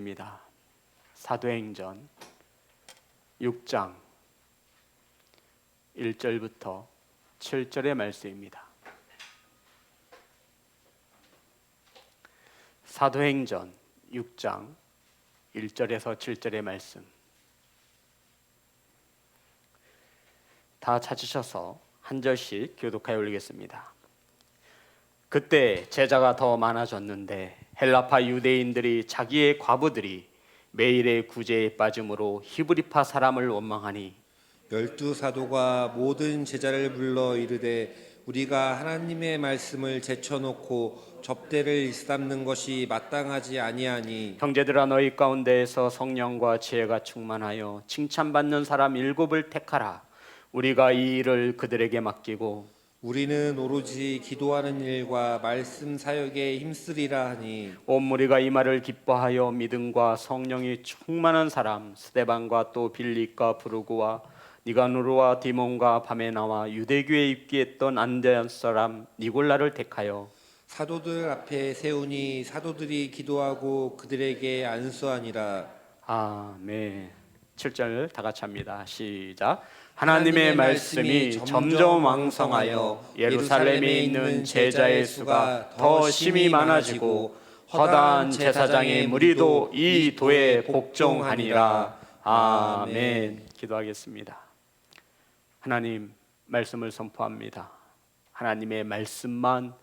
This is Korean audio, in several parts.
읽겠습니다. 사도행전 6장 1절부터 7절의 말씀입니다. 사도행전 6장 1절에서 7절의 말씀 다 찾으셔서 한 절씩 교독하여 올리겠습니다. 그때 제자가 더 많아졌는데 헬라파 유대인들이 자기의 과부들이 매일의 구제에 빠짐으로 히브리파 사람을 원망하니 12 사도가 모든 제자를 불러 이르되 우리가 하나님의 말씀을 제쳐놓고 접대를 일삼는 것이 마땅하지 아니하니 형제들아 너희 가운데에서 성령과 지혜가 충만하여 칭찬받는 사람 7을 택하라. 우리가 이 일을 그들에게 맡기고 우리는 오로지 기도하는 일과 말씀 사역에 힘쓰리라 하니 온 무리가 이 말을 기뻐하여 믿음과 성령이 충만한 사람 스데반과 또 빌립과 부르고와 니가누르와 디몬과 밤에 나와 유대교에 입기했던 안데안 사람 니골라를 택하여 사도들 앞에 세우니 사도들이 기도하고 그들에게 안수하니라. 아멘. 7절 다 같이 합니다. 시작. 하나님의 말씀이 점점 왕성하여 예루살렘에 있는 제자의 수가 더 심히 많아지고 허다한 제사장의 무리도 이 도에 복종하니라. 아멘. 기도하겠습니다. 하나님 말씀을 선포합니다. 하나님의 말씀만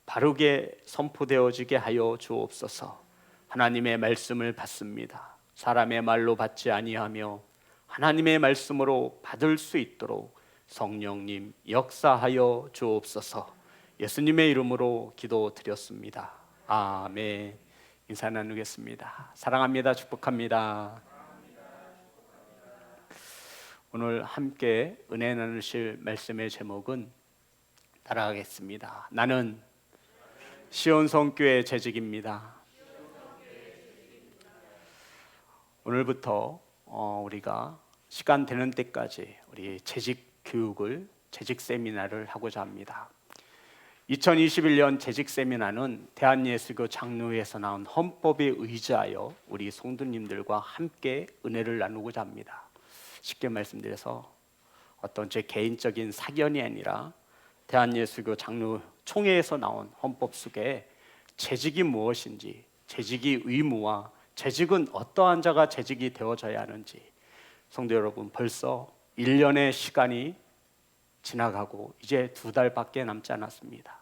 바르게 선포되어지게 하여 주옵소서. 하나님의 말씀을 받습니다. 사람의 말로 받지 아니하며 하나님의 말씀으로 받을 수 있도록 성령님 역사하여 주옵소서. 예수님의 이름으로 기도드렸습니다. 아멘. 인사 나누겠습니다. 사랑합니다. 축복합니다. 오늘 함께 은혜 나누실 말씀의 제목은 따라가겠습니다. 나는 시온성교회 재직입니다. 오늘부터 우리가 시간 되는 때까지 우리 재직 교육을, 재직 세미나를 하고자 합니다. 2021년 재직 세미나는 대한예수교 장로회에서 나온 헌법에 의지하여 우리 성도님들과 함께 은혜를 나누고자 합니다. 쉽게 말씀드려서 어떤 제 개인적인 사견이 아니라 대한예수교 장로 총회에서 나온 헌법 속에 재직이 무엇인지, 재직이 의무와 재직은 어떠한 자가 재직이 되어져야 하는지, 성도 여러분 벌써 1년의 시간이 지나가고 이제 2달밖에 남지 않았습니다.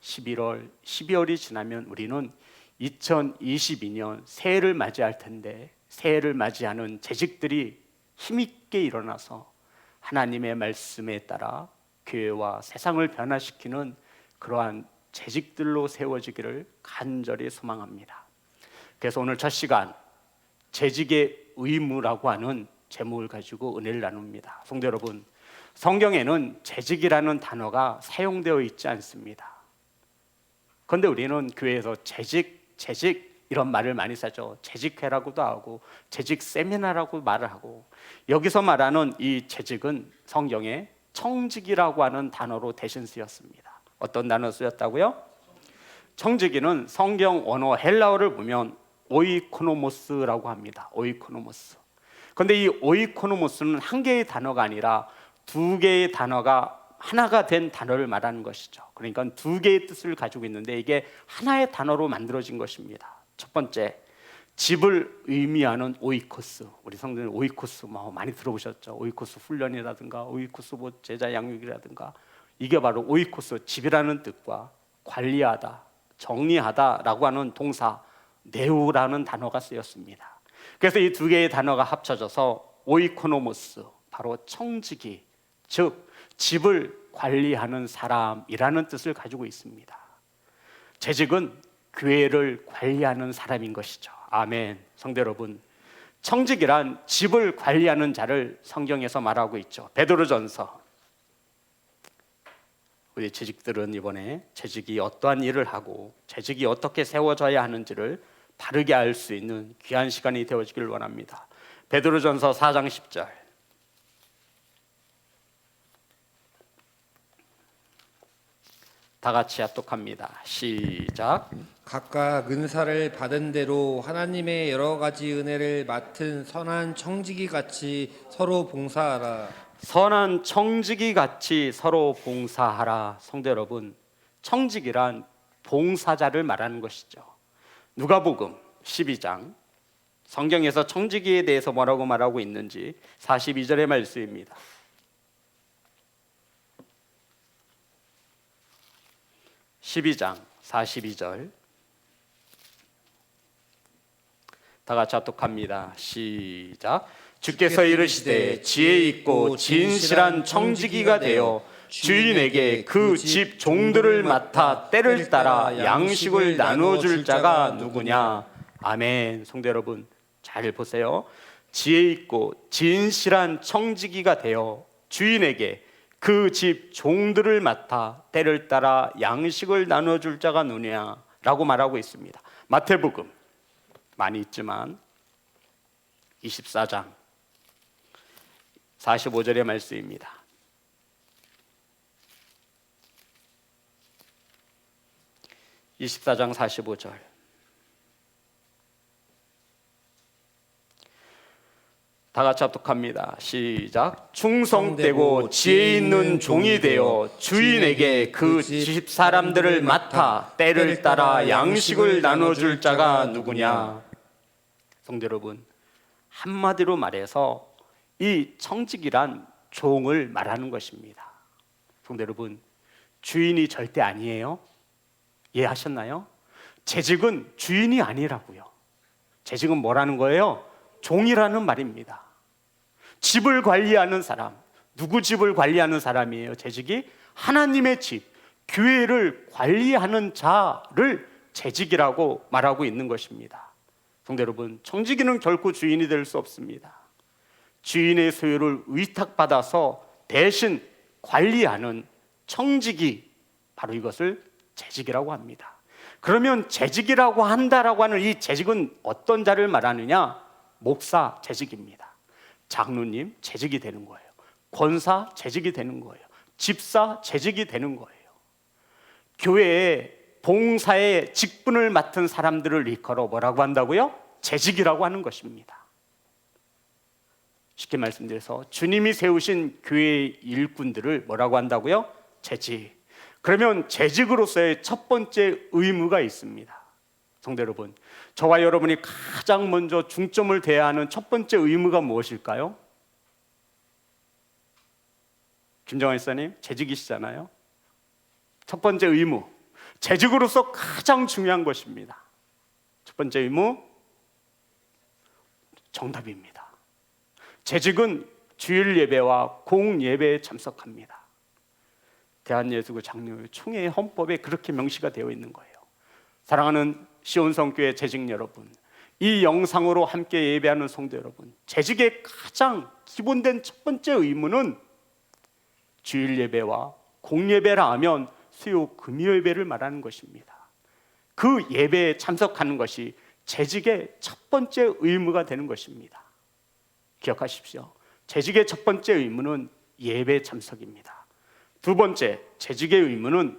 12월이 지나면 우리는 2022년 새해를 맞이할 텐데 새해를 맞이하는 재직들이 힘있게 일어나서 하나님의 말씀에 따라 교회와 세상을 변화시키는 그러한 재직들로 세워지기를 간절히 소망합니다. 그래서 오늘 첫 시간 재직의 의무라고 하는 제목을 가지고 은혜를 나눕니다. 성도 여러분, 성경에는 재직이라는 단어가 사용되어 있지 않습니다. 그런데 우리는 교회에서 재직 이런 말을 많이 쓰죠. 재직회라고도 하고 재직 세미나라고 말을 하고, 여기서 말하는 이 재직은 성경에 청직이라고 하는 단어로 대신 쓰였습니다. 어떤 단어 쓰였다고요? 청지기는 성경 언어 헬라어를 보면 오이코노모스라고 합니다. 오이코노모스. 그런데 이 오이코노모스는 한 개의 단어가 아니라 2개의 단어가 하나가 된 단어를 말하는 것이죠. 그러니까 2개의 뜻을 가지고 있는데 이게 하나의 단어로 만들어진 것입니다. 첫 번째, 집을 의미하는 오이코스. 우리 성도들 오이코스 많이 들어보셨죠? 오이코스 훈련이라든가 오이코스 제자 양육이라든가, 이게 바로 오이코스, 집이라는 뜻과 관리하다, 정리하다라고 하는 동사 네우라는 단어가 쓰였습니다. 그래서 이 2개의 단어가 합쳐져서 오이코노모스, 바로 청지기, 즉 집을 관리하는 사람이라는 뜻을 가지고 있습니다. 재직은 교회를 관리하는 사람인 것이죠. 아멘. 성도 여러분, 청직이란 집을 관리하는 자를 성경에서 말하고 있죠. 베드로전서. 우리 재직들은 이번에 재직이 어떠한 일을 하고 재직이 어떻게 세워져야 하는지를 바르게 알 수 있는 귀한 시간이 되어지길 원합니다. 베드로전서 4장 10절. 다 같이 합독합니다. 시작. 각각 은사를 받은 대로 하나님의 여러 가지 은혜를 맡은 선한 청지기 같이 서로 봉사하라. 선한 청지기 같이 서로 봉사하라. 성도 여러분, 청지기란 봉사자를 말하는 것이죠. 누가복음 12장 성경에서 청지기에 대해서 뭐라고 말하고 있는지 42절의 말씀입니다. 12장 42절 다 같이 합독합니다. 시작. 주께서 이르시되 지혜 있고 진실한 청지기가 되어 주인에게 그 집 종들을 맡아 때를 따라 양식을 나누어 줄 자가 누구냐. 아멘. 성도 여러분 잘 보세요. 지혜 있고 진실한 청지기가 되어 주인에게 그 집 종들을 맡아 때를 따라 양식을 나누어 줄 자가 누구냐라고 말하고 있습니다. 마태복음 많이 있지만 24장 45절의 말씀입니다. (24장 45절) 다 같이 합독합니다. 시작. 충성되고 지혜 있는 종이 되어 주인에게 그 집 사람들을 맡아 때를 따라 양식을 나눠줄 자가 누구냐. 성도 여러분, 한마디로 말해서 이 청지기란 종을 말하는 것입니다. 성도 여러분, 주인이 절대 아니에요. 이해하셨나요? 재직은 주인이 아니라고요. 재직은 뭐라는 거예요? 종이라는 말입니다. 집을 관리하는 사람, 누구 집을 관리하는 사람이에요? 재직이 하나님의 집, 교회를 관리하는 자를 재직이라고 말하고 있는 것입니다. 성도 여러분, 청지기는 결코 주인이 될 수 없습니다. 주인의 소유를 위탁받아서 대신 관리하는 청지기, 바로 이것을 재직이라고 합니다. 그러면 재직이라고 한다라고 하는 이 재직은 어떤 자를 말하느냐? 목사 재직입니다. 장로님 재직이 되는 거예요. 권사 재직이 되는 거예요. 집사 재직이 되는 거예요. 교회에 봉사의 직분을 맡은 사람들을 일컬어 뭐라고 한다고요? 재직이라고 하는 것입니다. 쉽게 말씀드려서 주님이 세우신 교회의 일꾼들을 뭐라고 한다고요? 재직. 그러면 재직으로서의 첫 번째 의무가 있습니다. 성도 여러분, 저와 여러분이 가장 먼저 중점을 둬야 하는 첫 번째 의무가 무엇일까요? 김정환 목사님, 재직이시잖아요. 첫 번째 의무, 재직으로서 가장 중요한 것입니다. 첫 번째 의무, 정답입니다. 재직은 주일 예배와 공예배에 참석합니다. 대한예수교 장로회 총회 헌법에 그렇게 명시가 되어 있는 거예요. 사랑하는 시온성교회 재직 여러분, 이 영상으로 함께 예배하는 성도 여러분, 재직의 가장 기본된 첫 번째 의무는 주일 예배와 공예배라 하면 수요 금요 예배를 말하는 것입니다. 그 예배에 참석하는 것이 재직의 첫 번째 의무가 되는 것입니다. 기억하십시오. 재직의 첫 번째 의무는 예배 참석입니다. 두 번째, 재직의 의무는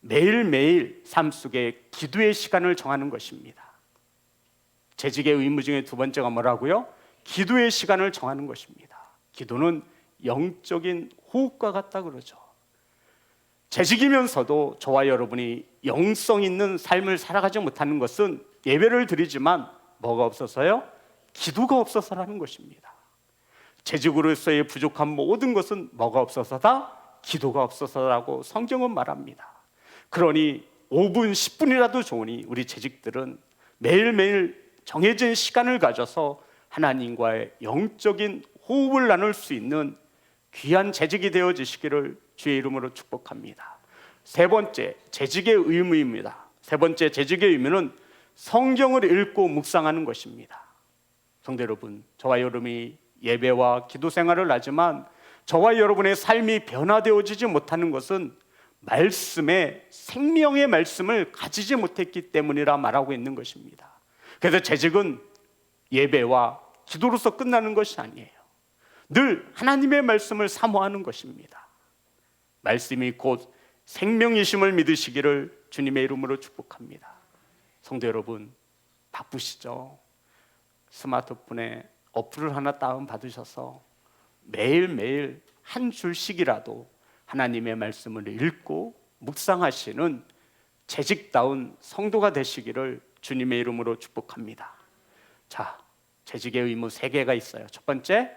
매일매일 삶 속에 기도의 시간을 정하는 것입니다. 재직의 의무 중에 두 번째가 뭐라고요? 기도의 시간을 정하는 것입니다. 기도는 영적인 호흡과 같다 그러죠. 재직이면서도 저와 여러분이 영성 있는 삶을 살아가지 못하는 것은 예배를 드리지만 뭐가 없어서요? 기도가 없어서라는 것입니다. 재직으로서의 부족한 모든 것은 뭐가 없어서다? 기도가 없어서라고 성경은 말합니다. 그러니 5분, 10분이라도 좋으니 우리 재직들은 매일매일 정해진 시간을 가져서 하나님과의 영적인 호흡을 나눌 수 있는 귀한 재직이 되어지시기를 주의 이름으로 축복합니다. 세 번째, 재직의 의무입니다. 세 번째 재직의 의무는 성경을 읽고 묵상하는 것입니다. 성도 여러분, 저와 여러분이 예배와 기도 생활을 하지만 저와 여러분의 삶이 변화되어지지 못하는 것은 말씀의 생명의 말씀을 가지지 못했기 때문이라 말하고 있는 것입니다. 그래서 재직은 예배와 기도로서 끝나는 것이 아니에요. 늘 하나님의 말씀을 사모하는 것입니다. 말씀이 곧 생명이심을 믿으시기를 주님의 이름으로 축복합니다. 성도 여러분, 바쁘시죠? 스마트폰에 어플을 하나 다운받으셔서 매일매일 한 줄씩이라도 하나님의 말씀을 읽고 묵상하시는 재직다운 성도가 되시기를 주님의 이름으로 축복합니다. 자, 재직의 의무 3개가 있어요. 첫 번째,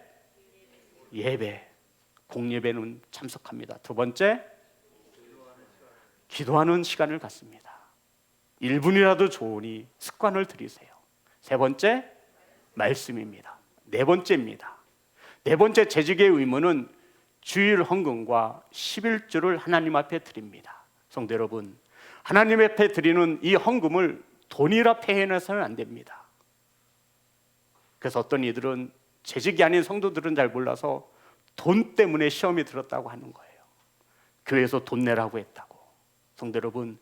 예배, 공예배는 참석합니다. 두 번째, 기도하는 시간을 갖습니다. 1분이라도 좋으니 습관을 들이세요. 세 번째, 말씀입니다. 네 번째입니다. 네 번째 재직의 의무는 주일 헌금과 11조를 하나님 앞에 드립니다. 성도 여러분, 하나님 앞에 드리는 이 헌금을 돈이라 표현해서는 안 됩니다. 그래서 어떤 이들은, 재직이 아닌 성도들은 잘 몰라서 돈 때문에 시험이 들었다고 하는 거예요. 교회에서 돈 내라고 했다고. 성도 여러분,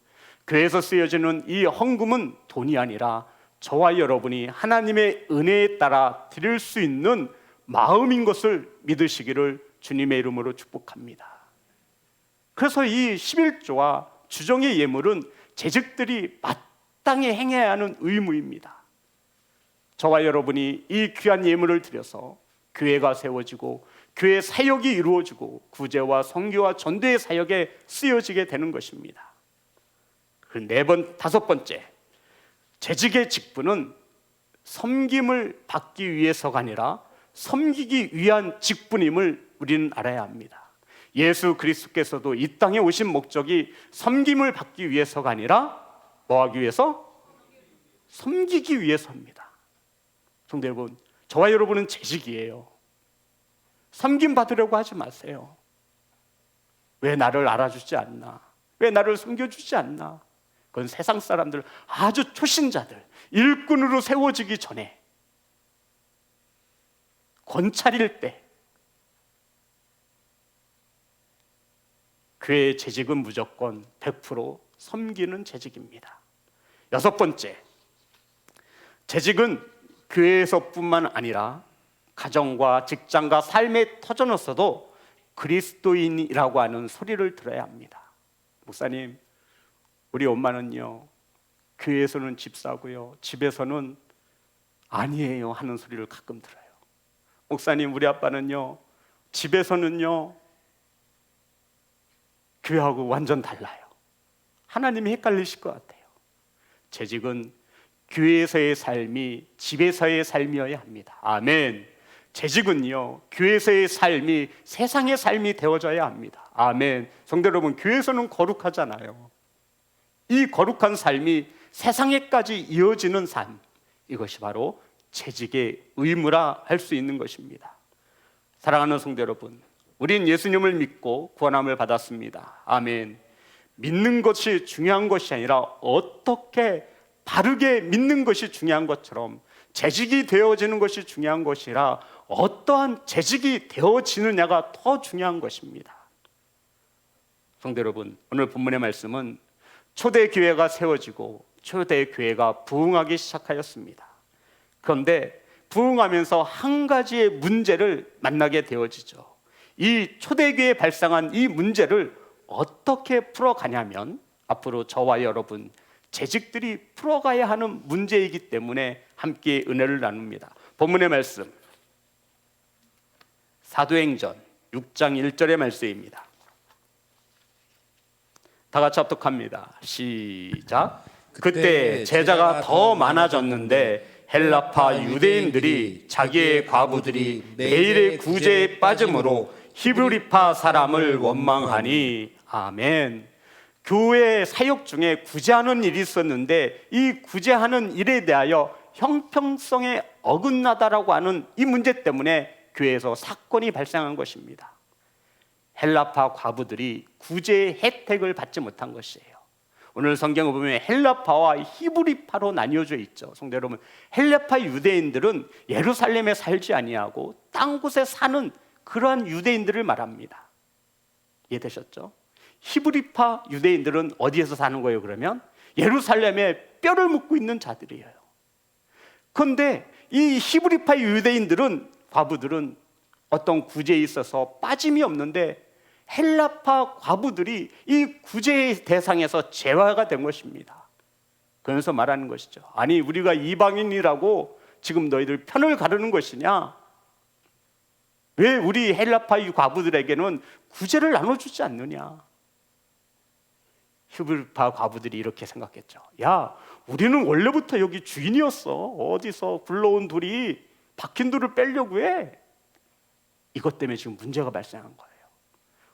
교회에서 쓰여지는 이 헌금은 돈이 아니라 저와 여러분이 하나님의 은혜에 따라 드릴 수 있는 마음인 것을 믿으시기를 주님의 이름으로 축복합니다. 그래서 이 11조와 주정의 예물은 재직들이 마땅히 행해야 하는 의무입니다. 저와 여러분이 이 귀한 예물을 드려서 교회가 세워지고 교회 사역이 이루어지고 구제와 선교와 전도의 사역에 쓰여지게 되는 것입니다. 그 다섯 번째, 재직의 직분은 섬김을 받기 위해서가 아니라 섬기기 위한 직분임을 우리는 알아야 합니다. 예수 그리스도께서도 이 땅에 오신 목적이 섬김을 받기 위해서가 아니라 뭐 하기 위해서? 섬기기 위해서입니다. 성도 여러분, 저와 여러분은 재직이에요. 섬김 받으려고 하지 마세요. 왜 나를 알아주지 않나? 왜 나를 섬겨주지 않나? 그건 세상 사람들, 아주 초신자들, 일꾼으로 세워지기 전에, 권찰일 때 교회의 재직은 무조건 100% 섬기는 재직입니다. 여섯 번째, 재직은 교회에서뿐만 아니라 가정과 직장과 삶의 터전에서도 그리스도인이라고 하는 소리를 들어야 합니다. 목사님, 우리 엄마는요, 교회에서는 집사고요, 집에서는 아니에요 하는 소리를 가끔 들어요. 목사님, 우리 아빠는요, 집에서는요, 교회하고 완전 달라요. 하나님이 헷갈리실 것 같아요. 재직은 교회에서의 삶이 집에서의 삶이어야 합니다. 아멘. 재직은요, 교회에서의 삶이 세상의 삶이 되어져야 합니다. 아멘. 성도 여러분, 교회에서는 거룩하잖아요. 이 거룩한 삶이 세상에까지 이어지는 삶, 이것이 바로 재직의 의무라 할 수 있는 것입니다. 사랑하는 성도 여러분, 우린 예수님을 믿고 구원함을 받았습니다. 아멘. 믿는 것이 중요한 것이 아니라 어떻게 바르게 믿는 것이 중요한 것처럼 재직이 되어지는 것이 중요한 것이라 어떠한 재직이 되어지느냐가 더 중요한 것입니다. 성도 여러분, 오늘 본문의 말씀은 초대교회가 세워지고 초대교회가 부흥하기 시작하였습니다. 그런데 부흥하면서 한 가지의 문제를 만나게 되어지죠. 이 초대교회에 발생한 이 문제를 어떻게 풀어가냐면 앞으로 저와 여러분 재직들이 풀어가야 하는 문제이기 때문에 함께 은혜를 나눕니다. 본문의 말씀 사도행전 6장 1절의 말씀입니다. 다 같이 합독합니다. 시작. 그때 제자가 더 많아졌는데 헬라파 유대인들이 자기의 과부들이 매일의 구제에 빠짐으로 히브리파 사람을 원망하니. 아멘. 교회 사역 중에 구제하는 일이 있었는데 이 구제하는 일에 대하여 형평성에 어긋나다라고 하는 이 문제 때문에 교회에서 사건이 발생한 것입니다. 헬라파 과부들이 구제의 혜택을 받지 못한 것이에요. 오늘 성경을 보면 헬라파와 히브리파로 나뉘어져 있죠. 성도 여러분, 헬라파 유대인들은 예루살렘에 살지 아니하고 딴 곳에 사는 그러한 유대인들을 말합니다. 이해되셨죠? 히브리파 유대인들은 어디에서 사는 거예요? 그러면 예루살렘에 뼈를 묻고 있는 자들이에요. 그런데 이 히브리파 유대인들은, 과부들은 어떤 구제에 있어서 빠짐이 없는데 헬라파 과부들이 이 구제의 대상에서 제외가 된 것입니다. 그러면서 말하는 것이죠. 아니, 우리가 이방인이라고 지금 너희들 편을 가르는 것이냐? 왜 우리 헬라파 이 과부들에게는 구제를 나눠주지 않느냐? 히브리파 과부들이 이렇게 생각했죠. 야, 우리는 원래부터 여기 주인이었어. 어디서 굴러온 돌이 박힌 돌을 빼려고 해. 이것 때문에 지금 문제가 발생한 거예요.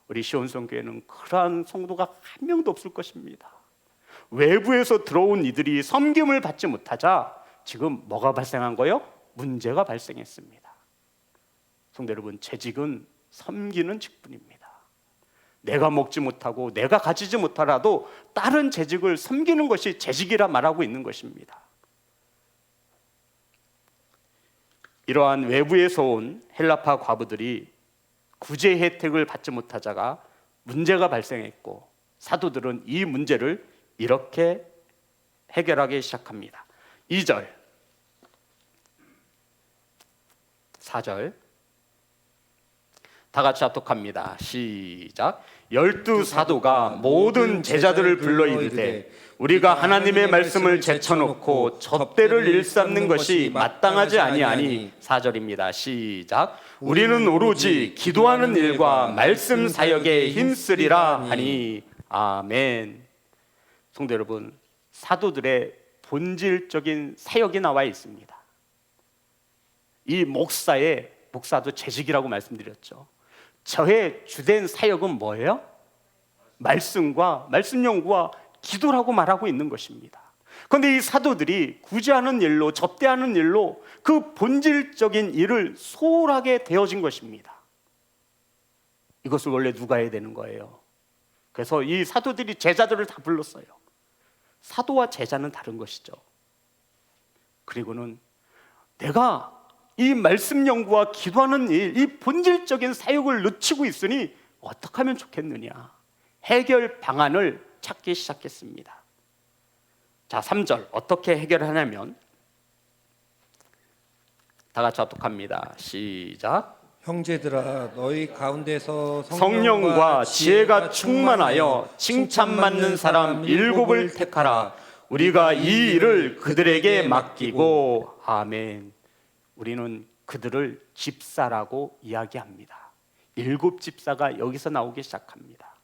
우리 시온성교회는 그러한 성도가 한 명도 없을 것입니다. 외부에서 들어온 이들이 섬김을 받지 못하자 지금 뭐가 발생한 거예요? 문제가 발생했습니다. 성도 여러분, 재직은 섬기는 직분입니다. 내가 먹지 못하고 내가 가지지 못하라도 다른 재직을 섬기는 것이 재직이라 말하고 있는 것입니다. 이러한 외부에서 온 헬라파 과부들이 구제 혜택을 받지 못하자가 문제가 발생했고, 사도들은 이 문제를 이렇게 해결하기 시작합니다. 2절, 4절 다 같이 합독합니다. 시작. 12사도가 모든 제자들을 불러 이르되 우리가 하나님의 말씀을 제쳐놓고 접대를 일삼는 것이 마땅하지 아니하니. 4절입니다. 시작. 우리는 오로지 기도하는 일과 말씀 사역에 힘쓰리라 하니. 아멘. 성도 여러분, 사도들의 본질적인 사역이 나와 있습니다. 이 목사도 재직이라고 말씀드렸죠. 저의 주된 사역은 뭐예요? 말씀과 말씀 연구와 기도라고 말하고 있는 것입니다. 그런데 이 사도들이 구제하는 일로, 접대하는 일로 그 본질적인 일을 소홀하게 되어진 것입니다. 이것을 원래 누가 해야 되는 거예요? 그래서 이 사도들이 제자들을 다 불렀어요. 사도와 제자는 다른 것이죠. 그리고는 내가 이 말씀 연구와 기도하는 일, 이 본질적인 사역을 놓치고 있으니 어떻게 하면 좋겠느냐? 해결 방안을 찾기 시작했습니다. 자, 3절 어떻게 해결하냐면, 다 같이 합독합니다. 시작. 형제들아, 너희 가운데서 성령과 지혜가 충만하여 칭찬받는 사람 7을 택하라. 우리가 이 일을 그들에게 맡기고. 아멘. 우리는 그들을 집사라고 이야기합니다. 7 집사가 여기서 나오기 시작합니다.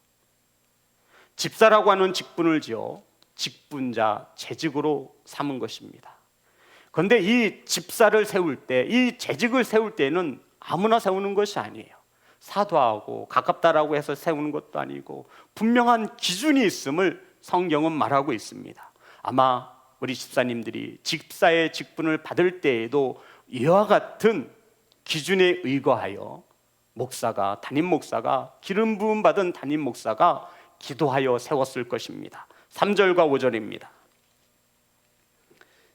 집사라고 하는 직분을 지어 직분자, 재직으로 삼은 것입니다. 그런데 이 집사를 세울 때, 이 재직을 세울 때는 아무나 세우는 것이 아니에요. 사도하고 가깝다라고 해서 세우는 것도 아니고 분명한 기준이 있음을 성경은 말하고 있습니다. 아마 우리 집사님들이 집사의 직분을 받을 때에도 이와 같은 기준에 의거하여 담임 목사가 기름 부음 받은 담임 목사가 기도하여 세웠을 것입니다. 3절과 5절입니다.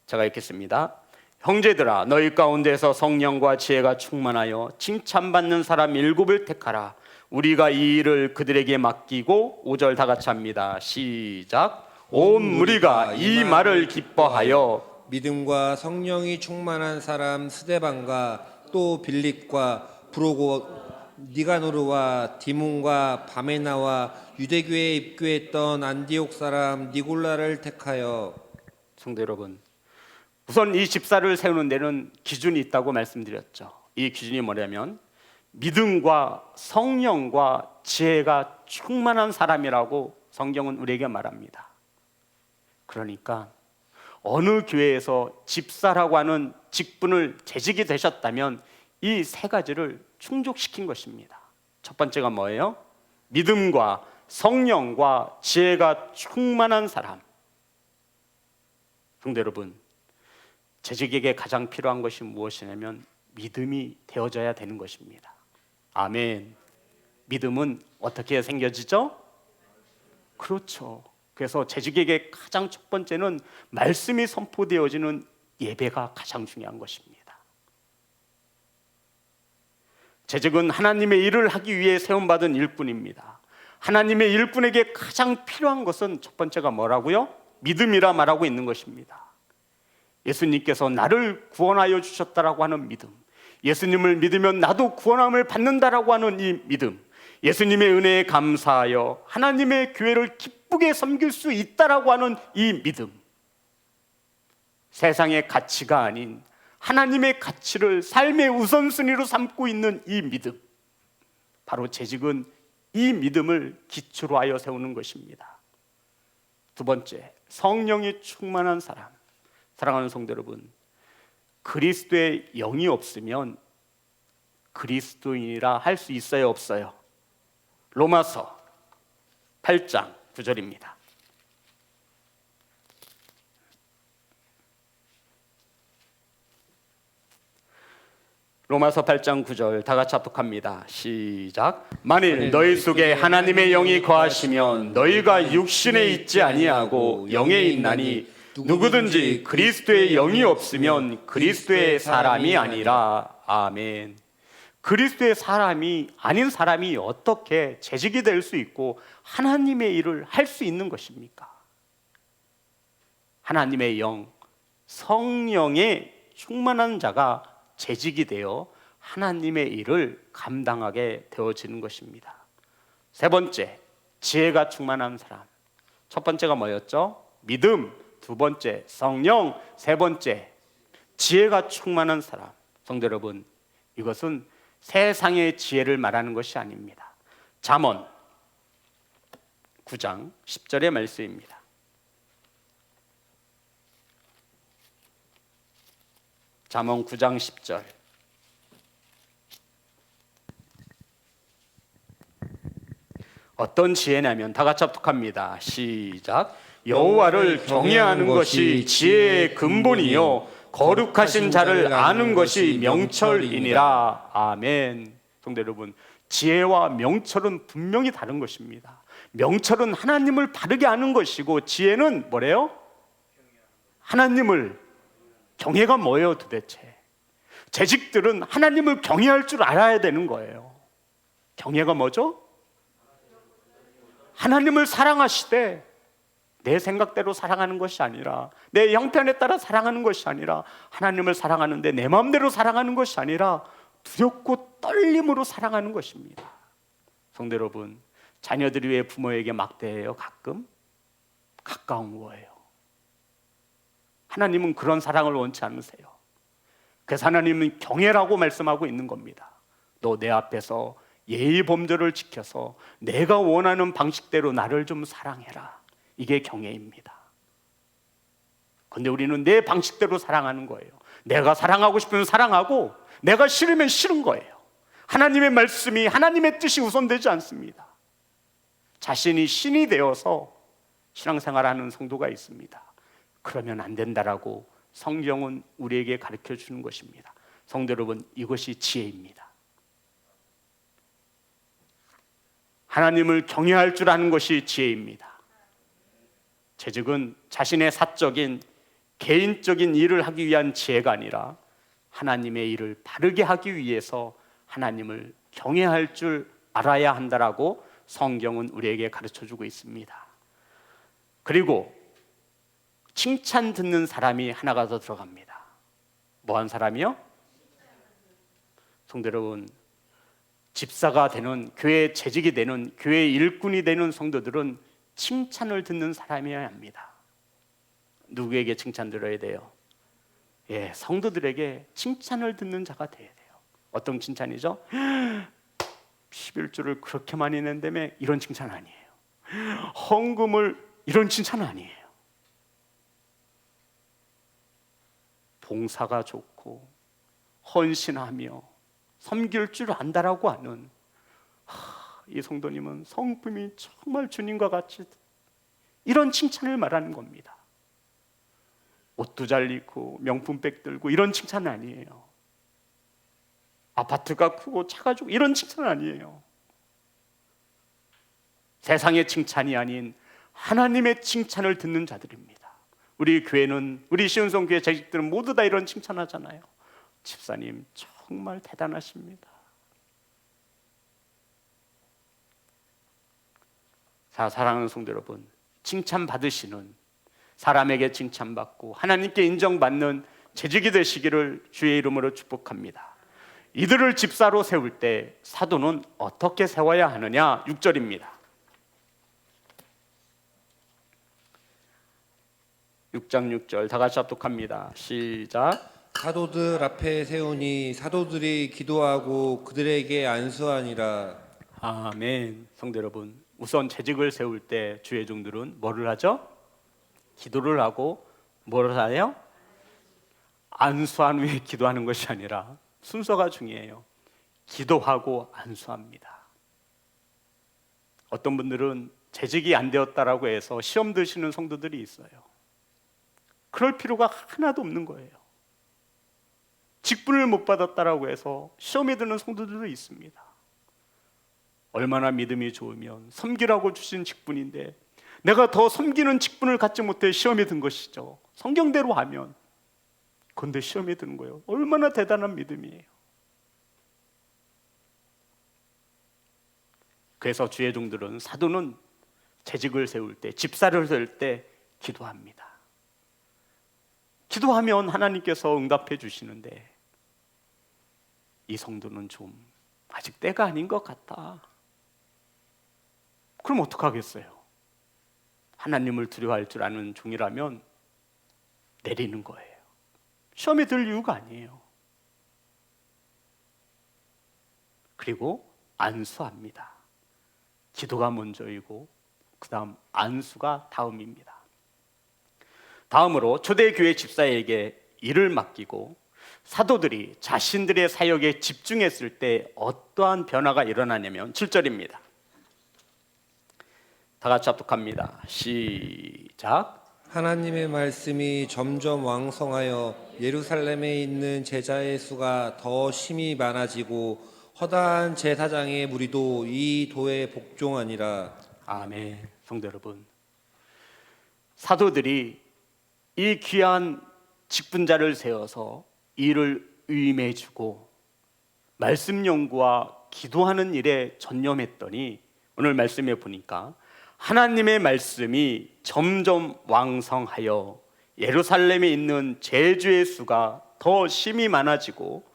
제가 읽겠습니다. 형제들아, 너희 가운데서 성령과 지혜가 충만하여 칭찬받는 사람 7을 택하라. 우리가 이 일을 그들에게 맡기고. 5절 다 같이 합니다. 시작. 온 무리가 이 말을 기뻐하여 믿음과 성령이 충만한 사람 스데반과 또 빌립과 브로고 니가노르와 디몬과 바메나와 유대교에 입교했던 안디옥 사람 니골라를 택하여. 성도 여러분, 우선 이 집사를 세우는 데는 기준이 있다고 말씀드렸죠. 이 기준이 뭐냐면 믿음과 성령과 지혜가 충만한 사람이라고 성경은 우리에게 말합니다. 그러니까 어느 교회에서 집사라고 하는 직분을 재직이 되셨다면 이 3가지를 충족시킨 것입니다. 첫 번째가 뭐예요? 믿음과 성령과 지혜가 충만한 사람. 성도 여러분, 재직에게 가장 필요한 것이 무엇이냐면 믿음이 되어져야 되는 것입니다. 아멘. 믿음은 어떻게 생겨지죠? 그렇죠. 그래서 재직에게 가장 첫 번째는 말씀이 선포되어지는 예배가 가장 중요한 것입니다. 재직은 하나님의 일을 하기 위해 세움받은 일꾼입니다. 하나님의 일꾼에게 가장 필요한 것은 첫 번째가 뭐라고요? 믿음이라 말하고 있는 것입니다. 예수님께서 나를 구원하여 주셨다라고 하는 믿음, 예수님을 믿으면 나도 구원함을 받는다라고 하는 이 믿음, 예수님의 은혜에 감사하여 하나님의 교회를 기쁘게 섬길 수 있다라고 하는 이 믿음, 세상의 가치가 아닌 하나님의 가치를 삶의 우선순위로 삼고 있는 이 믿음, 바로 재직은 이 믿음을 기초로 하여 세우는 것입니다. 두 번째, 성령이 충만한 사람. 사랑하는 성도 여러분, 그리스도의 영이 없으면 그리스도인이라 할 수 있어요, 없어요? 로마서 8장 9절입니다. 로마서 8장 9절 다 같이 합독합니다. 시작. 만일 너희 속에 하나님의 영이 거하시면 너희가 육신에 있지 아니하고 영에 있나니 누구든지 그리스도의 영이 없으면 그리스도의 사람이 아니라. 아멘. 그리스도의 사람이 아닌 사람이 어떻게 재직이 될 수 있고 하나님의 일을 할 수 있는 것입니까? 하나님의 영, 성령에 충만한 자가 재직이 되어 하나님의 일을 감당하게 되어지는 것입니다. 세 번째, 지혜가 충만한 사람. 첫 번째가 뭐였죠? 믿음. 두 번째, 성령. 세 번째, 지혜가 충만한 사람. 성도 여러분, 이것은 세상의 지혜를 말하는 것이 아닙니다. 잠언 9장 10절의 말씀입니다. 잠언 9장 10절. 어떤 지혜냐면 다 같이 합독합니다. 시작. 여호와를 경외하는 것이 지혜의 근본이요 거룩하신 자를 아는 것이 명철이니라. 아멘. 성도 여러분, 지혜와 명철은 분명히 다른 것입니다. 명철은 하나님을 바르게 아는 것이고 지혜는 뭐래요? 하나님을. 경외가 뭐예요 도대체? 재직들은 하나님을 경외할 줄 알아야 되는 거예요. 경외가 뭐죠? 하나님을 사랑하시되 내 생각대로 사랑하는 것이 아니라, 내 형편에 따라 사랑하는 것이 아니라, 하나님을 사랑하는데 내 마음대로 사랑하는 것이 아니라 두렵고 떨림으로 사랑하는 것입니다. 성도 여러분, 자녀들이 왜 부모에게 막대해요? 가끔? 가까운 거예요. 하나님은 그런 사랑을 원치 않으세요. 그래서 하나님은 경외라고 말씀하고 있는 겁니다. 너 내 앞에서 예의 범절을 지켜서 내가 원하는 방식대로 나를 좀 사랑해라. 이게 경외입니다. 근데 우리는 내 방식대로 사랑하는 거예요. 내가 사랑하고 싶으면 사랑하고 내가 싫으면 싫은 거예요. 하나님의 말씀이, 하나님의 뜻이 우선되지 않습니다. 자신이 신이 되어서 신앙생활하는 성도가 있습니다. 그러면 안 된다라고 성경은 우리에게 가르쳐 주는 것입니다. 성도 여러분, 이것이 지혜입니다. 하나님을 경외할 줄 아는 것이 지혜입니다. 재직은 자신의 사적인 개인적인 일을 하기 위한 지혜가 아니라 하나님의 일을 바르게 하기 위해서 하나님을 경외할 줄 알아야 한다라고 성경은 우리에게 가르쳐 주고 있습니다. 그리고 칭찬 듣는 사람이 하나가 더 들어갑니다. 뭐한 사람이요? 성도 여러분, 집사가 되는, 교회 재직이 되는, 교회 일꾼이 되는 성도들은 칭찬을 듣는 사람이어야 합니다. 누구에게 칭찬 들어야 돼요? 성도들에게 칭찬을 듣는 자가 돼야 돼요. 어떤 칭찬이죠? 11조를 그렇게 많이 낸다며, 이런 칭찬 아니에요. 헌금을, 이런 칭찬 아니에요. 봉사가 좋고 헌신하며 섬길 줄 안다라고 하는 이 성도님은 성품이 정말 주님과 같이, 이런 칭찬을 말하는 겁니다. 옷도 잘 입고 명품백 들고 이런 칭찬은 아니에요. 아파트가 크고 차가 좋고 이런 칭찬은 아니에요. 세상의 칭찬이 아닌 하나님의 칭찬을 듣는 자들입니다. 우리 교회는, 우리 시온성 교회 재직들은 모두 다 이런 칭찬하잖아요. 집사님 정말 대단하십니다. 자, 사랑하는 성도 여러분, 칭찬 받으시는, 사람에게 칭찬받고 하나님께 인정받는 재직이 되시기를 주의 이름으로 축복합니다. 이들을 집사로 세울 때 사도는 어떻게 세워야 하느냐? 6절입니다. 6장 6절 다 같이 합독합니다. 시작. 사도들 앞에 세우니 사도들이 기도하고 그들에게 안수하니라. 아멘. 성도 여러분, 우선 재직을 세울 때 주의 종들은 뭐를 하죠? 기도를 하고 뭐를 하요? 안수한 후에 기도하는 것이 아니라 순서가 중요해요. 기도하고 안수합니다. 어떤 분들은 재직이 안 되었다라고 해서 시험 드시는 성도들이 있어요. 그럴 필요가 하나도 없는 거예요. 직분을 못 받았다라고 해서 시험에 드는 성도들도 있습니다. 얼마나 믿음이 좋으면 섬기라고 주신 직분인데 내가 더 섬기는 직분을 갖지 못해 시험에 든 것이죠. 성경대로 하면. 그런데 시험에 드는 거예요. 얼마나 대단한 믿음이에요. 그래서 주의 종들은, 사도는 재직을 세울 때, 집사를 세울 때 기도합니다. 기도하면 하나님께서 응답해 주시는데 이 성도는 좀 아직 때가 아닌 것 같다. 그럼 어떡하겠어요? 하나님을 두려워할 줄 아는 종이라면 내리는 거예요. 시험에 들 이유가 아니에요. 그리고 안수합니다. 기도가 먼저이고 그 다음 안수가 다음입니다. 다음으로 초대교회 집사에게 일을 맡기고 사도들이 자신들의 사역에 집중했을 때 어떠한 변화가 일어나냐면 7절입니다. 다 같이 합독합니다. 시작. 하나님의 말씀이 점점 왕성하여 예루살렘에 있는 제자의 수가 더 심히 많아지고 허다한 제사장의 무리도 이 도에 복종하니라. 아멘. 성도 여러분, 사도들이 이 귀한 직분자를 세워서 이를 위임해주고 말씀 연구와 기도하는 일에 전념했더니 오늘 말씀에 보니까 하나님의 말씀이 점점 왕성하여 예루살렘에 있는 제주의 수가 더 심히 많아지고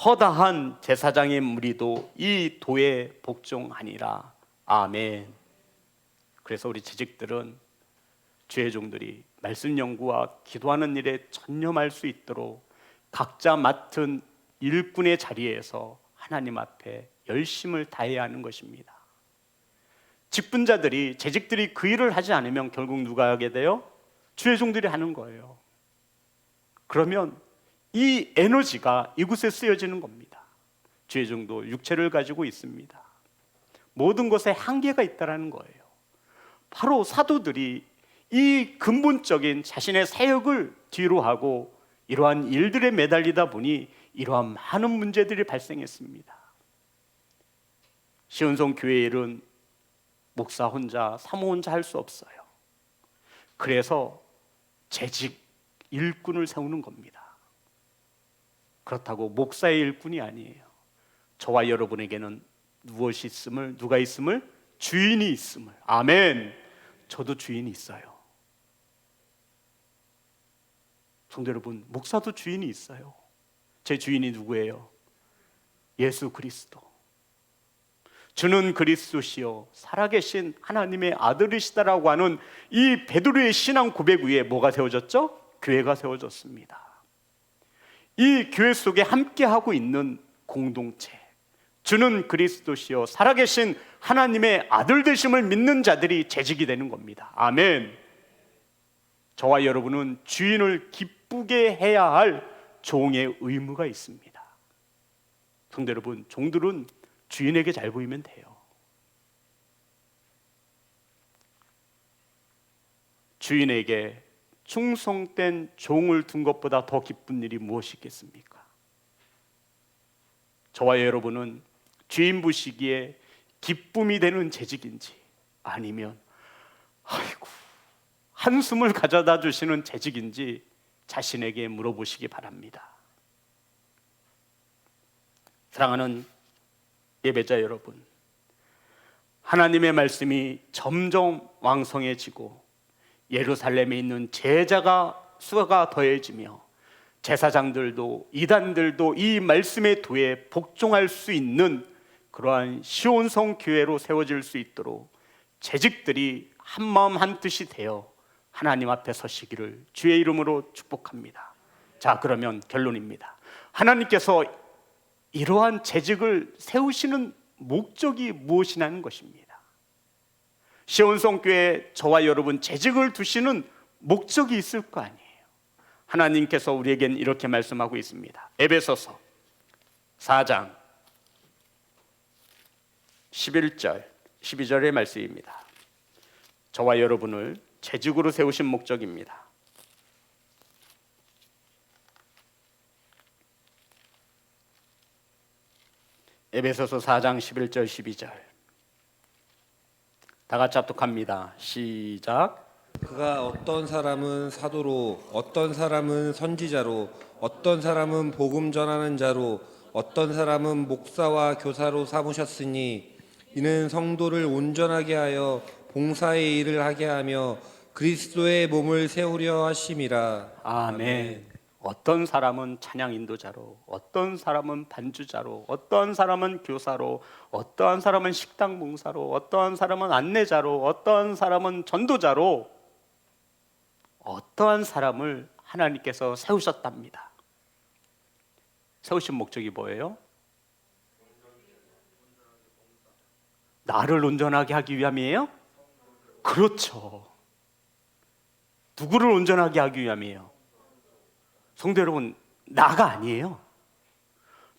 허다한 제사장의 무리도 이 도에 복종하니라. 아멘. 그래서 우리 재직들은, 주의 종들이 말씀 연구와 기도하는 일에 전념할 수 있도록 각자 맡은 일꾼의 자리에서 하나님 앞에 열심을 다해야 하는 것입니다. 직분자들이, 재직들이 그 일을 하지 않으면 결국 누가 하게 돼요? 주의 종들이 하는 거예요. 그러면 이 에너지가 이곳에 쓰여지는 겁니다. 주의 종도 육체를 가지고 있습니다. 모든 것에 한계가 있다는 거예요. 바로 사도들이 이 근본적인 자신의 사역을 뒤로 하고 이러한 일들에 매달리다 보니 이러한 많은 문제들이 발생했습니다. 시온성 교회 일은 목사 혼자, 사모 혼자 할 수 없어요. 그래서 재직 일꾼을 세우는 겁니다. 그렇다고 목사의 일꾼이 아니에요. 저와 여러분에게는 무엇이 있음을, 누가 있음을? 주인이 있음을. 아멘. 저도 주인이 있어요. 성도 여러분, 목사도 주인이 있어요. 제 주인이 누구예요? 예수 그리스도. 주는 그리스도시요 살아계신 하나님의 아들이시다라고 하는 이 베드로의 신앙 고백 위에 뭐가 세워졌죠? 교회가 세워졌습니다. 이 교회 속에 함께하고 있는 공동체, 주는 그리스도시요 살아계신 하나님의 아들 되심을 믿는 자들이 재직이 되는 겁니다. 아멘. 저와 여러분은 주인을 기쁘게 해야 할 종의 의무가 있습니다. 성도 여러분, 종들은 주인에게 잘 보이면 돼요. 주인에게 충성된 종을 둔 것보다 더 기쁜 일이 무엇이 있겠습니까? 저와 여러분은 주인 보시기에 기쁨이 되는 재직인지 아니면 아이고 한숨을 가져다 주시는 재직인지 자신에게 물어보시기 바랍니다. 사랑하는 예배자 여러분, 하나님의 말씀이 점점 왕성해지고 예루살렘에 있는 제자가 수가 더해지며 제사장들도 이단들도 이 말씀의 도에 복종할 수 있는 그러한 시온성 교회로 세워질 수 있도록 재직들이 한마음 한뜻이 되어 하나님 앞에 서시기를 주의 이름으로 축복합니다. 자, 그러면 결론입니다. 하나님께서 이러한 재직을 세우시는 목적이 무엇이냐는 것입니다. 시온성 교회 저와 여러분 재직을 두시는 목적이 있을 거 아니에요. 하나님께서 우리에겐 이렇게 말씀하고 있습니다. 에베소서 4장 11절 12절의 말씀입니다. 저와 여러분을 재직으로 세우신 목적입니다. 에베소서 4장 11절 12절 다 같이 합독합니다. 시작. 그가 어떤 사람은 사도로, 어떤 사람은 선지자로, 어떤 사람은 복음 전하는 자로, 어떤 사람은 목사와 교사로 삼으셨으니 이는 성도를 온전하게 하여 봉사의 일을 하게 하며 그리스도의 몸을 세우려 하심이라. 아멘. 어떤 사람은 찬양 인도자로, 어떤 사람은 반주자로, 어떤 사람은 교사로, 어떠한 사람은 식당 봉사로, 어떠한 사람은 안내자로, 어떠한 사람은 전도자로, 어떠한 사람을 하나님께서 세우셨답니다. 세우신 목적이 뭐예요? 나를 온전하게 하기 위함이에요? 그렇죠. 누구를 온전하게 하기 위함이에요? 성도 여러분, 나가 아니에요.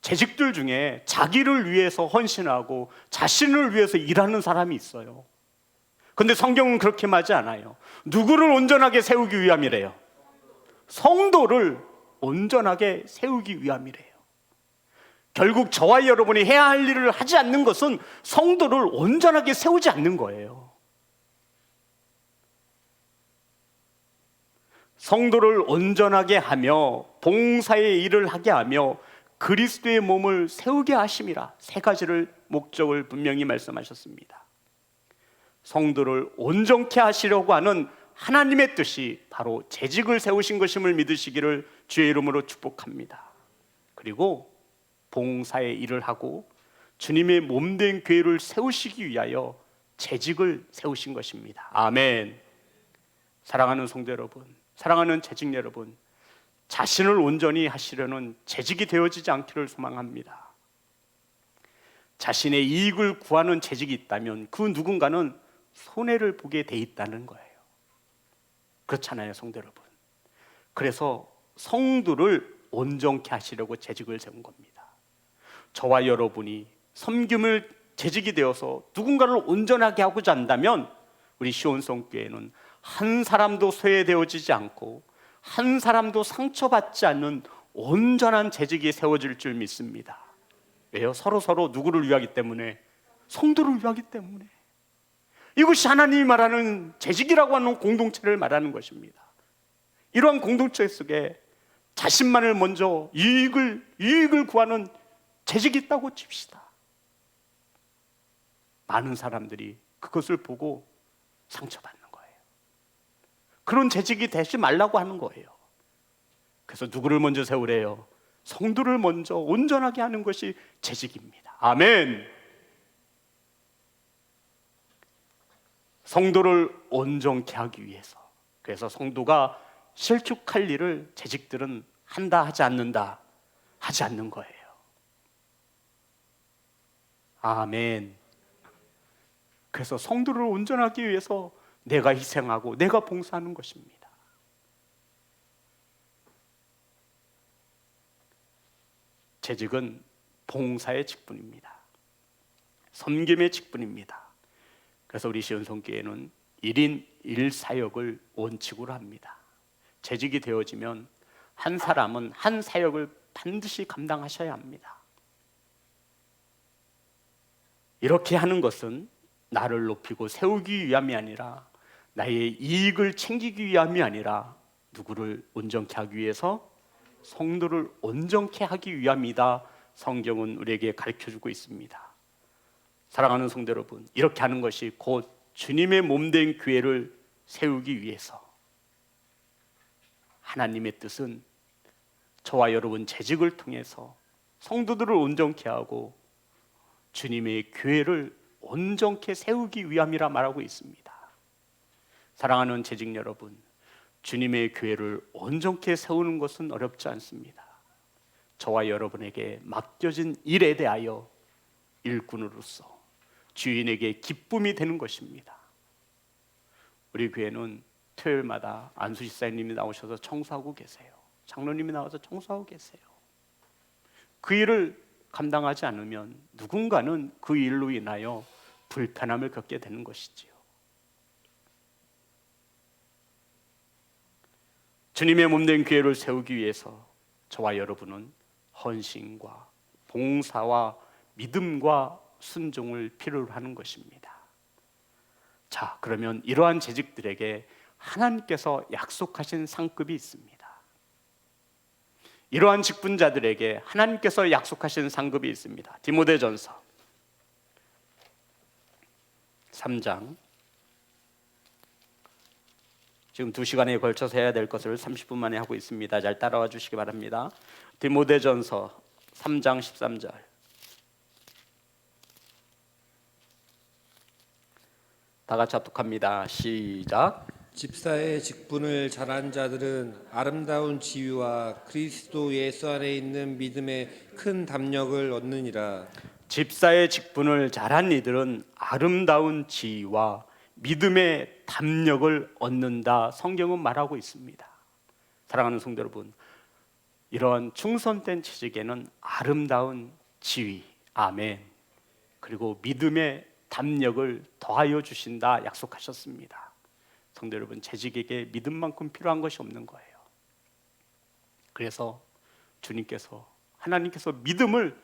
재직들 중에 자기를 위해서 헌신하고 자신을 위해서 일하는 사람이 있어요. 근데 성경은 그렇게 말하지 않아요. 누구를 온전하게 세우기 위함이래요? 성도를 온전하게 세우기 위함이래요. 결국 저와 여러분이 해야 할 일을 하지 않는 것은 성도를 온전하게 세우지 않는 거예요. 성도를 온전하게 하며 봉사의 일을 하게 하며 그리스도의 몸을 세우게 하심이라. 세 가지를 목적을 분명히 말씀하셨습니다. 성도를 온전케 하시려고 하는 하나님의 뜻이 바로 재직을 세우신 것임을 믿으시기를 주의 이름으로 축복합니다. 그리고 봉사의 일을 하고 주님의 몸된 교회를 세우시기 위하여 재직을 세우신 것입니다. 아멘. 사랑하는 성도 여러분, 사랑하는 재직 여러분, 자신을 온전히 하시려는 재직이 되어지지 않기를 소망합니다. 자신의 이익을 구하는 재직이 있다면 그 누군가는 손해를 보게 돼 있다는 거예요. 그렇잖아요, 성도 여러분. 그래서 성도를 온전케 하시려고 재직을 세운 겁니다. 저와 여러분이 섬김을 재직이 되어서 누군가를 온전하게 하고자 한다면 우리 시온성 교회는 한 사람도 소외되어지지 않고 한 사람도 상처받지 않는 온전한 재직이 세워질 줄 믿습니다. 왜요? 서로 누구를 위하기 때문에? 성도를 위하기 때문에. 이것이 하나님이 말하는 재직이라고 하는 공동체를 말하는 것입니다. 이러한 공동체 속에 자신만을 먼저 이익을 구하는 재직이 있다고 칩시다. 많은 사람들이 그것을 보고 상처받는 거예요. 그런 재직이 되지 말라고 하는 거예요. 그래서 누구를 먼저 세우래요? 성도를 먼저 온전하게 하는 것이 재직입니다. 아멘. 성도를 온전케 하기 위해서, 그래서 성도가 실축할 일을 재직들은 한다 하지 않는다, 하지 않는 거예요. 아멘. 그래서 성도를 온전하기 위해서 내가 희생하고 내가 봉사하는 것입니다. 재직은 봉사의 직분입니다. 섬김의 직분입니다. 그래서 우리 시온성교회는 1인 1사역을 원칙으로 합니다. 재직이 되어지면 한 사람은 한 사역을 반드시 감당하셔야 합니다. 이렇게 하는 것은 나를 높이고 세우기 위함이 아니라 나의 이익을 챙기기 위함이 아니라 누구를 온전케 하기 위해서? 성도를 온전케 하기 위함이다. 성경은 우리에게 가르쳐주고 있습니다. 사랑하는 성도 여러분, 이렇게 하는 것이 곧 주님의 몸된 교회를 세우기 위해서. 하나님의 뜻은 저와 여러분 재직을 통해서 성도들을 온전케 하고 주님의 교회를 온전케 세우기 위함이라 말하고 있습니다. 사랑하는 재직 여러분, 주님의 교회를 온전케 세우는 것은 어렵지 않습니다. 저와 여러분에게 맡겨진 일에 대하여 일꾼으로서 주인에게 기쁨이 되는 것입니다. 우리 교회는 토요일마다 안수 집사님이 나오셔서 청소하고 계세요. 장로님이 나와서 청소하고 계세요. 그 일을 감당하지 않으면 누군가는 그 일로 인하여 불편함을 겪게 되는 것이지요. 주님의 몸된 교회를 세우기 위해서 저와 여러분은 헌신과 봉사와 믿음과 순종을 필요로 하는 것입니다. 자, 그러면 이러한 재직들에게 하나님께서 약속하신 상급이 있습니다. 이러한 직분자들에게 하나님께서 약속하신 상급이 있습니다. 디모데전서 3장, 지금 2시간에 걸쳐서 해야 될 것을 30분 만에 하고 있습니다. 잘 따라와 주시기 바랍니다. 디모데전서 3장 13절, 다 같이 합독합니다. 시작. 집사의 직분을 잘한 자들은 아름다운 지위와 그리스도 예수 안에 있는 믿음의 큰 담력을 얻느니라. 집사의 직분을 잘한 이들은 아름다운 지위와 믿음의 담력을 얻는다, 성경은 말하고 있습니다. 사랑하는 성도 여러분, 이러한 충성된 취직에는 아름다운 지위, 아멘, 그리고 믿음의 담력을 더하여 주신다 약속하셨습니다. 성도 여러분, 재직에게 믿음만큼 필요한 것이 없는 거예요. 그래서 주님께서, 하나님께서 믿음을,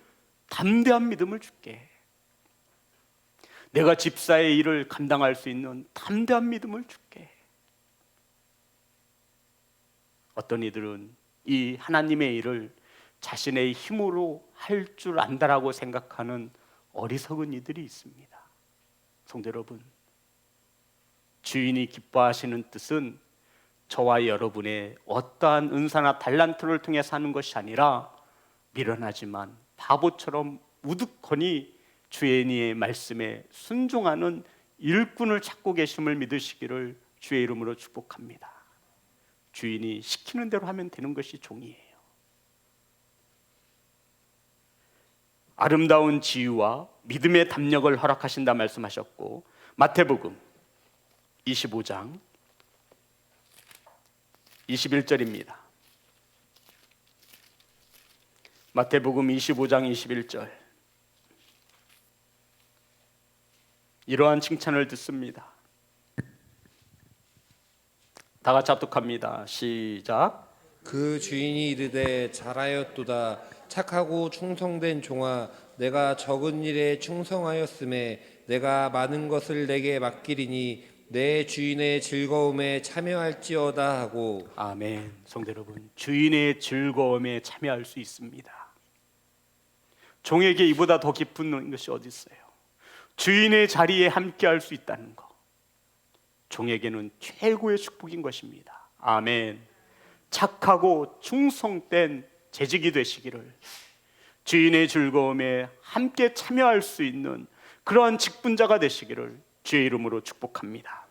담대한 믿음을 줄게, 내가 집사의 일을 감당할 수 있는 담대한 믿음을 줄게. 어떤 이들은 이 하나님의 일을 자신의 힘으로 할 줄 안다라고 생각하는 어리석은 이들이 있습니다. 성도 여러분, 주인이 기뻐하시는 뜻은 저와 여러분의 어떠한 은사나 달란트를 통해 사는 것이 아니라 미련하지만 바보처럼 우두커니 주인의 말씀에 순종하는 일꾼을 찾고 계심을 믿으시기를 주의 이름으로 축복합니다. 주인이 시키는 대로 하면 되는 것이 종이에요. 아름다운 지위와 믿음의 담력을 허락하신다 말씀하셨고, 마태복음 25장 21절입니다. 마태복음 25장 21절, 이러한 칭찬을 듣습니다. 다 같이 합독합니다. 시작. 그 주인이 이르되 잘하였도다. 착하고 충성된 종아, 내가 적은 일에 충성하였음에 내가 많은 것을 내게 맡기리니 내 주인의 즐거움에 참여할지어다 하고. 아멘. 성도 여러분, 주인의 즐거움에 참여할 수 있습니다. 종에게 이보다 더 기쁜 것이 어디 있어요? 주인의 자리에 함께할 수 있다는 것, 종에게는 최고의 축복인 것입니다. 아멘. 착하고 충성된 재직이 되시기를, 주인의 즐거움에 함께 참여할 수 있는 그러한 직분자가 되시기를 주의 이름으로 축복합니다.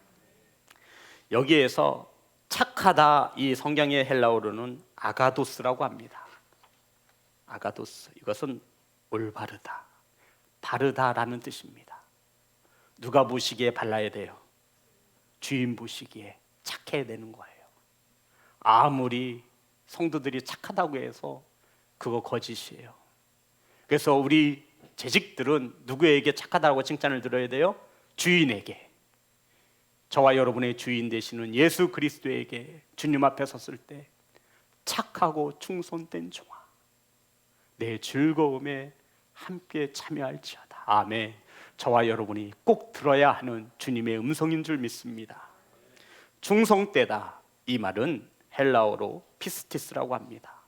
여기에서 착하다, 이 성경의 헬라어로는 아가도스라고 합니다. 아가도스, 이것은 올바르다, 바르다라는 뜻입니다. 누가 보시기에 발라야 돼요? 주인 보시기에 착해야 되는 거예요. 아무리 성도들이 착하다고 해서 그거 거짓이에요. 그래서 우리 재직들은 누구에게 착하다고 칭찬을 들어야 돼요? 주인에게. 저와 여러분의 주인 되시는 예수 그리스도에게 주님 앞에 섰을 때 착하고 충성된 종아, 내 즐거움에 함께 참여할지어다. 아멘. 저와 여러분이 꼭 들어야 하는 주님의 음성인 줄 믿습니다. 충성되다, 이 말은 헬라어로 피스티스라고 합니다.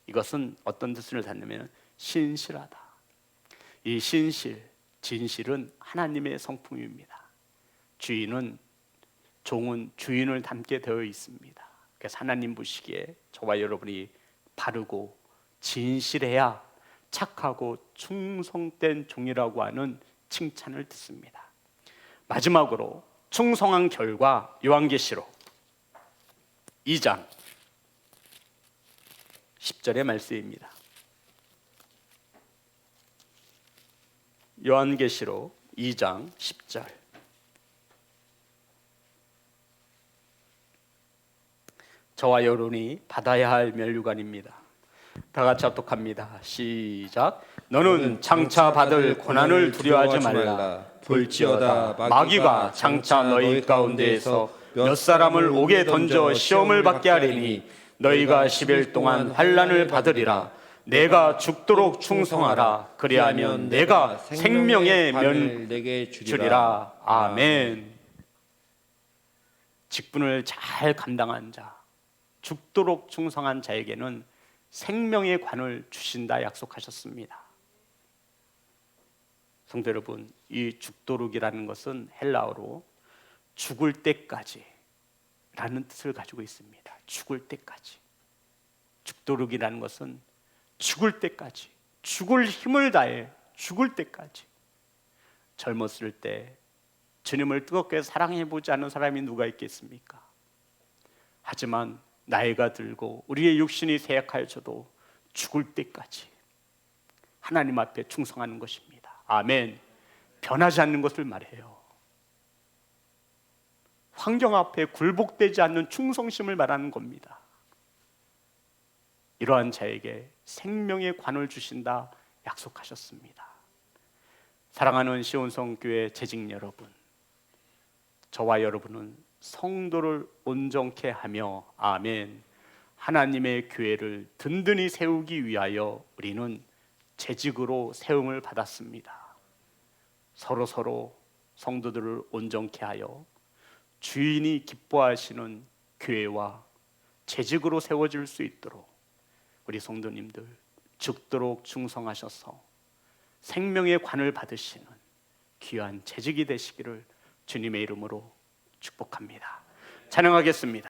이것은 어떤 뜻을 갖냐면 신실하다. 이 신실, 진실은 하나님의 성품입니다. 주인은, 종은 주인을 닮게 되어 있습니다. 그래서 하나님 보시기에 저와 여러분이 바르고 진실해야 착하고 충성된 종이라고 하는 칭찬을 듣습니다. 마지막으로 충성한 결과 요한계시록 2장 10절의 말씀입니다. 요한계시록 2장 10절. 저와 여러분이 받아야 할 면류관입니다. 다 같이 합독합니다. 시작. 너는 장차 받을 고난을 두려워하지 말라. 볼지어다 마귀가 장차 너희 가운데에서 몇 사람을 옥에 던져 시험을 받게 하리니 너희가 10일 동안 환난을 받으리라. 내가 죽도록 충성하라. 그리하면 내가 생명의 면 내게 주리라. 아멘. 직분을 잘 감당한 자, 죽도록 충성한 자에게는 생명의 관을 주신다 약속하셨습니다. 성도 여러분, 이 죽도록이라는 것은 헬라어로 죽을 때까지 라는 뜻을 가지고 있습니다. 죽을 때까지. 죽도록이라는 것은 죽을 때까지, 죽을 힘을 다해 죽을 때까지. 젊었을 때 주님을 뜨겁게 사랑해보지 않은 사람이 누가 있겠습니까? 하지만 나이가 들고 우리의 육신이 쇠약하여져도 죽을 때까지 하나님 앞에 충성하는 것입니다. 아멘. 변하지 않는 것을 말해요. 환경 앞에 굴복되지 않는 충성심을 말하는 겁니다. 이러한 자에게 생명의 관을 주신다 약속하셨습니다. 사랑하는 시온성교회 재직 여러분, 저와 여러분은 성도를 온전케 하며 아멘 하나님의 교회를 든든히 세우기 위하여 우리는 재직으로 세움을 받았습니다. 서로 성도들을 온전케 하여 주인이 기뻐하시는 교회와 재직으로 세워질 수 있도록 우리 성도님들 죽도록 충성하셔서 생명의 관을 받으시는 귀한 재직이 되시기를 주님의 이름으로 축복합니다. 찬양하겠습니다.